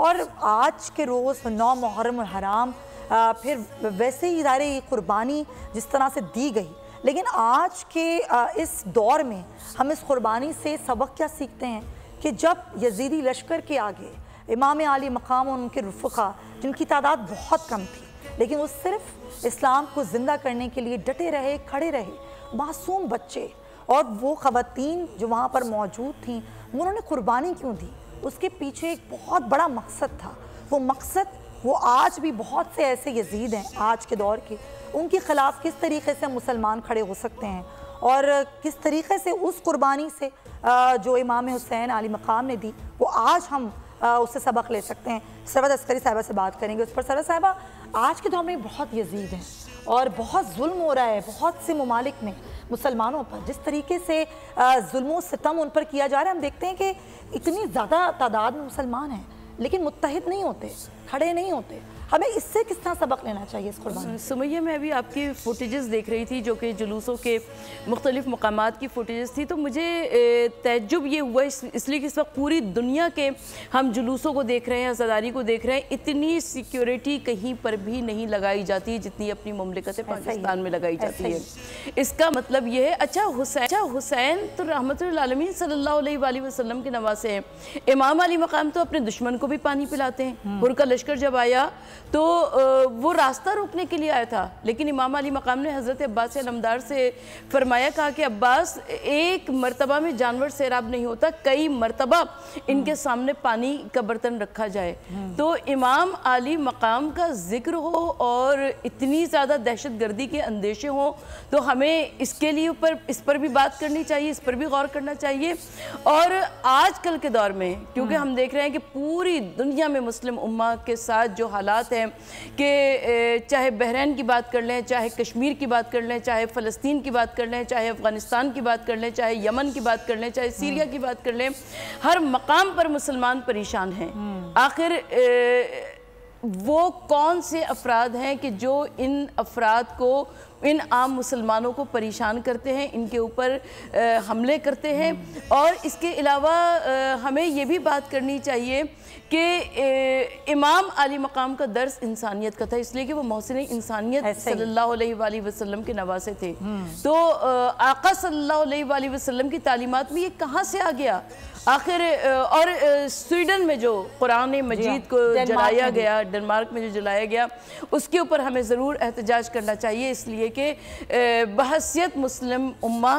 اور آج کے روز 9 محرم الحرام پھر ویسے ہی ظاہر قربانی جس طرح سے دی گئی، لیکن آج کے اس دور میں ہم اس قربانی سے سبق کیا سیکھتے ہیں کہ جب یزیدی لشکر کے آگے امام عالی مقام اور ان کے رفقا جن کی تعداد بہت کم تھی لیکن وہ صرف اسلام کو زندہ کرنے کے لیے ڈٹے رہے، کھڑے رہے، معصوم بچے اور وہ خواتین جو وہاں پر موجود تھیں انہوں نے قربانی کیوں دی؟ اس کے پیچھے ایک بہت بڑا مقصد تھا۔ وہ مقصد وہ آج بھی بہت سے ایسے یزید ہیں آج کے دور کے، ان کے خلاف کس طریقے سے مسلمان کھڑے ہو سکتے ہیں اور کس طریقے سے اس قربانی سے جو امام حسین علی مقام نے دی وہ آج ہم اس سے سبق لے سکتے ہیں۔ سرور عسکری صاحبہ سے بات کریں گے اس پر۔ سرور صاحبہ، آج کے دور میں بہت یزید ہیں اور بہت ظلم ہو رہا ہے بہت سے ممالک میں مسلمانوں پر، جس طریقے سے ظلم و ستم ان پر کیا جا رہا ہے۔ ہم دیکھتے ہیں کہ اتنی زیادہ تعداد میں مسلمان ہیں لیکن متحد نہیں ہوتے، کھڑے نہیں ہوتے۔ ہمیں اس سے کس طرح سبق لینا چاہیے اس قربانی؟ سمیہ، میں ابھی آپ کی فوٹیجز دیکھ رہی تھی جو کہ جلوسوں کے مختلف مقامات کی فوٹیجز تھی، تو مجھے تعجب یہ ہوا اس لیے کہ اس وقت پوری دنیا کے ہم جلوسوں کو دیکھ رہے ہیں، عزاداری کو دیکھ رہے ہیں، اتنی سیکیورٹی کہیں پر بھی نہیں لگائی جاتی جتنی اپنی مملکت پاکستان میں لگائی جاتی ہے۔ اس کا مطلب یہ ہے اچھا حسین تو رحمت للعالمین صلی اللہ علیہ وآلہ وسلم کے نواسے ہیں۔ امام علی مقام تو اپنے دشمن کو بھی پانی پلاتے ہیں۔ ہر کا لشکر جب آیا تو وہ راستہ روکنے کے لیے آیا تھا، لیکن امام علی مقام نے حضرت عباس علمدار سے فرمایا، کہا کہ عباس، ایک مرتبہ میں جانور سیراب نہیں ہوتا، کئی مرتبہ ان کے سامنے پانی کا برتن رکھا جائے۔ تو امام علی مقام کا ذکر ہو اور اتنی زیادہ دہشت گردی کے اندیشے ہوں تو ہمیں اس کے لیے اس پر بھی بات کرنی چاہیے، اس پر بھی غور کرنا چاہیے۔ اور آج کل کے دور میں کیونکہ ہم دیکھ رہے ہیں کہ پوری دنیا میں مسلم امہ کے ساتھ جو حالات ہیں کہ چاہے بحرین کی بات کر لیں، چاہے کشمیر کی بات کر لیں، چاہے فلسطین کی بات کر لیں، چاہے افغانستان کی بات کر لیں، چاہے یمن کی بات کر لیں، چاہے سیریا کی بات کر لیں، ہر مقام پر مسلمان پریشان ہیں۔ آخر وہ کون سے افراد ہیں کہ جو ان افراد کو، ان عام مسلمانوں کو پریشان کرتے ہیں، ان کے اوپر حملے کرتے ہیں؟ اور اس کے علاوہ ہمیں یہ بھی بات کرنی چاہیے کہ امام علی مقام کا درس انسانیت کا تھا، اس لیے کہ وہ محسن انسانیت صلی اللہ علیہ وآلہ وسلم کے نواسے تھے۔ تو آقا صلی اللہ علیہ وآلہ وسلم کی تعلیمات میں یہ کہاں سے آ گیا آخر؟ اور سویڈن میں جو قرآن مجید کو جلایا گیا، ڈنمارک میں جو جلایا گیا، اس کے اوپر ہمیں ضرور احتجاج کرنا چاہیے، اس لیے کہ بحیثیت مسلم امہ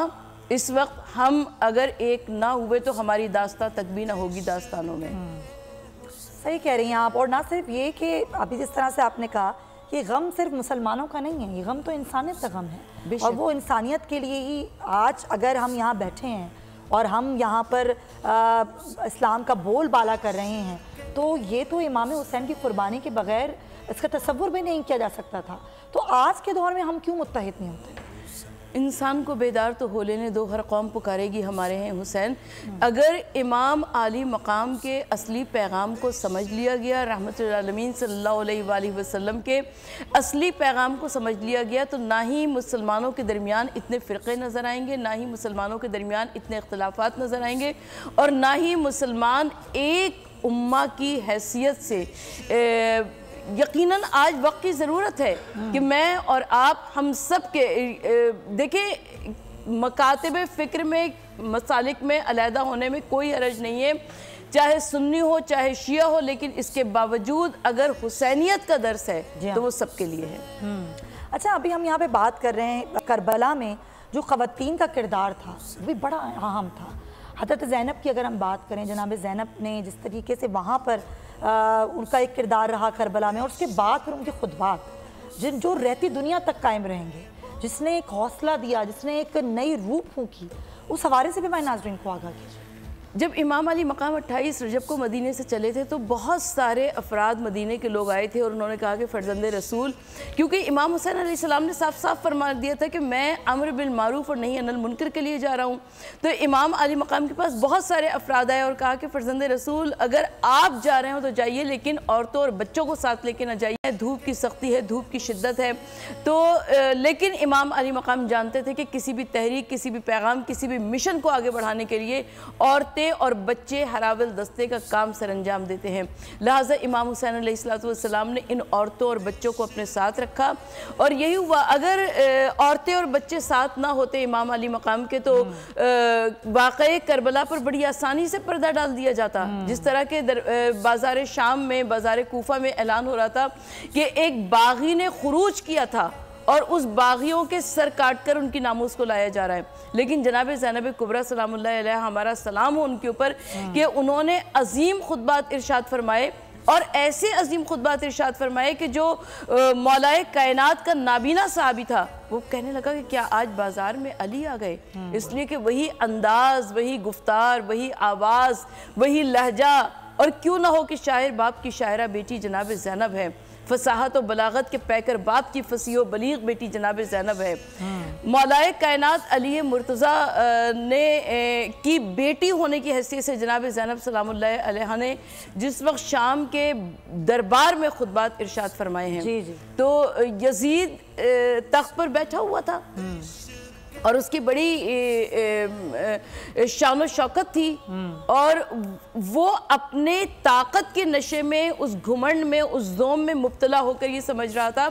اس وقت ہم اگر ایک نہ ہوئے تو ہماری داستان تک بھی نہ ہوگی داستانوں میں۔ صحیح کہہ رہی ہیں آپ۔ اور نہ صرف یہ کہ ابھی جس طرح سے آپ نے کہا کہ غم صرف مسلمانوں کا نہیں ہے، یہ غم تو انسانیت کا غم ہے، اور وہ انسانیت کے لیے ہی آج اگر ہم یہاں بیٹھے ہیں اور ہم یہاں پر اسلام کا بول بالا کر رہے ہیں تو یہ تو امام حسین کی قربانی کے بغیر اس کا تصور بھی نہیں کیا جا سکتا تھا۔ تو آج کے دور میں ہم کیوں متحد نہیں ہوتے؟ انسان کو بیدار تو ہو لینے دو، ہر قوم پکارے گی ہمارے ہیں حسین۔ اگر امام علی مقام کے اصلی پیغام کو سمجھ لیا گیا، رحمت للعالمین صلی اللہ علیہ وآلہ وسلم کے اصلی پیغام کو سمجھ لیا گیا، تو نہ ہی مسلمانوں کے درمیان اتنے فرقے نظر آئیں گے، نہ ہی مسلمانوں کے درمیان اتنے اختلافات نظر آئیں گے، اور نہ ہی مسلمان ایک امہ کی حیثیت سے یقیناً آج وقت کی ضرورت ہے کہ میں اور آپ ہم سب کے دیکھیں مکاتب فکر میں، مسالک میں علیحدہ ہونے میں کوئی حرج نہیں ہے، چاہے سنی ہو چاہے شیعہ ہو، لیکن اس کے باوجود اگر حسینیت کا درس ہے تو وہ سب کے لیے ہے۔ اچھا، ابھی ہم یہاں پہ بات کر رہے ہیں کربلا میں جو خواتین کا کردار تھا وہ بھی بڑا اہم تھا۔ حضرت زینب کی اگر ہم بات کریں، جناب زینب نے جس طریقے سے وہاں پر ان کا ایک کردار رہا کربلا میں، اور اس کے بعد پھر ان کے خطبات جو رہتی دنیا تک قائم رہیں گے، جس نے ایک حوصلہ دیا، جس نے ایک نئی روح پھونکی، اس حوالے سے بھی میں ناظرین کو آگاہ کیجیے۔ جب امام علی مقام 28 رجب کو مدینے سے چلے تھے تو بہت سارے افراد مدینے کے لوگ آئے تھے اور انہوں نے کہا کہ فرزند رسول، کیونکہ امام حسین علیہ السلام نے صاف صاف فرما دیا تھا کہ میں امر بالمعروف اور نہی عن المنکر کے لیے جا رہا ہوں، تو امام علی مقام کے پاس بہت سارے افراد آئے اور کہا کہ فرزند رسول اگر آپ جا رہے ہو تو جائیے، لیکن عورتوں اور بچوں کو ساتھ لے کے نہ جائیے، دھوپ کی سختی ہے، دھوپ کی شدت ہے۔ تو لیکن امام علی مقام جانتے تھے کہ کسی بھی تحریک، کسی بھی پیغام، کسی بھی مشن کو آگے بڑھانے کے لیے عورتیں عورتیں اور بچے ہراول دستے کا کام سر انجام دیتے ہیں، لہٰذا امام حسین علیہ السلام نے ان عورتوں اور بچوں کو اپنے ساتھ رکھا، اور یہی ہوا اگر عورتیں اور بچے ساتھ نہ ہوتے امام علی مقام کے تو واقعے کربلا پر بڑی آسانی سے پردہ ڈال دیا جاتا، جس طرح کہ بازار شام میں، بازار کوفہ میں اعلان ہو رہا تھا کہ ایک باغی نے خروج کیا تھا اور اس باغیوں کے سر کاٹ کر ان کی ناموس کو لایا جا رہا ہے، لیکن جناب زینب کبریٰ سلام اللہ علیہ ہمارا سلام ہو ان کے اوپر کہ انہوں نے عظیم خطبات ارشاد فرمائے، اور ایسے عظیم خطبات ارشاد فرمائے کہ جو مولائے کائنات کا نابینا صحابی تھا وہ کہنے لگا کہ کیا آج بازار میں علی آ گئے، اس لیے کہ وہی انداز، وہی گفتار، وہی آواز، وہی لہجہ، اور کیوں نہ ہو کہ شاعر باپ کی شاعرہ بیٹی جناب زینب ہے، فصاحت و بلاغت کے پیکر باپ کی فصیح و بلیغ بیٹی جناب زینب ہے، مولائے کائنات علی مرتضیٰ نے کی بیٹی ہونے کی حیثیت سے جناب زینب سلام اللہ علیہ نے جس وقت شام کے دربار میں خطبات ارشاد فرمائے ہیں تو یزید تخت پر بیٹھا ہوا تھا اور اس کی بڑی شان و شوکت تھی، اور وہ اپنے طاقت کے نشے میں، اس گھمنڈ میں، اس زوم میں مبتلا ہو کر یہ سمجھ رہا تھا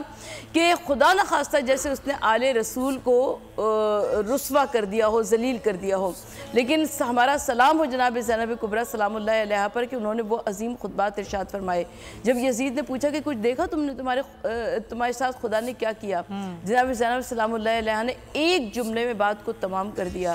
کہ خدا نخواستہ جیسے اس نے آل رسول کو رسوا کر دیا ہو، ذلیل کر دیا ہو، لیکن ہمارا سلام ہو جناب زینب کبریٰ سلام اللہ علیہ پر کہ انہوں نے وہ عظیم خطبات ارشاد فرمائے۔ جب یزید نے پوچھا کہ کچھ دیکھا تم نے، تمہارے ساتھ خدا نے کیا کیا، جناب زینب سلام اللہ علیہ نے ایک جملے میں بات کو تمام کر دیا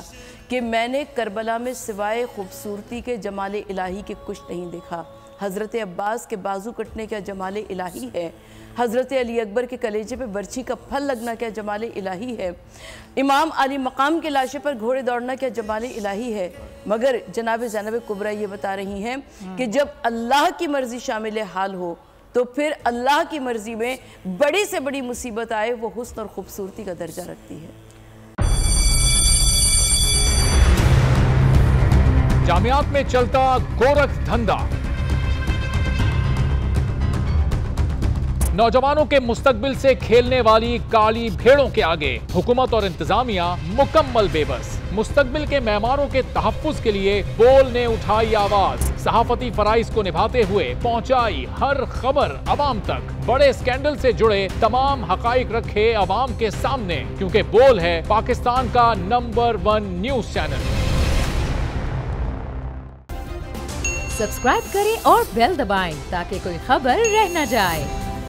کہ میں نے کربلا میں سوائے خوبصورتی کے جمال الہی کے کچھ نہیں دیکھا، حضرت عباس کے بازو کٹنے کیا جمال الہی ہے، حضرت علی اکبر کے کلیجے پہ برچھی کا پھل لگنا کیا جمال الہی ہے، امام علی مقام کے لاشے پر گھوڑے دوڑنا کیا جمال الہی ہے، مگر جناب زینب کبریٰ یہ بتا رہی ہیں کہ جب اللہ کی مرضی شامل حال ہو تو پھر اللہ کی مرضی میں بڑی سے بڑی مصیبت آئے وہ حسن اور خوبصورتی کا درجہ رکھتی ہے۔ جامعات میں چلتا گورکھ دھندا، نوجوانوں کے مستقبل سے کھیلنے والی کالی بھیڑوں کے آگے حکومت اور انتظامیہ مکمل بے بس۔ مستقبل کے معماروں کے تحفظ کے لیے بول نے اٹھائی آواز، صحافتی فرائض کو نبھاتے ہوئے پہنچائی ہر خبر عوام تک، بڑے اسکینڈل سے جڑے تمام حقائق رکھے عوام کے سامنے، کیونکہ بول ہے پاکستان کا نمبر 1 نیوز چینل۔ سبسکرائب کریں اور بیل دبائیں تاکہ کوئی خبر رہ نہ جائے۔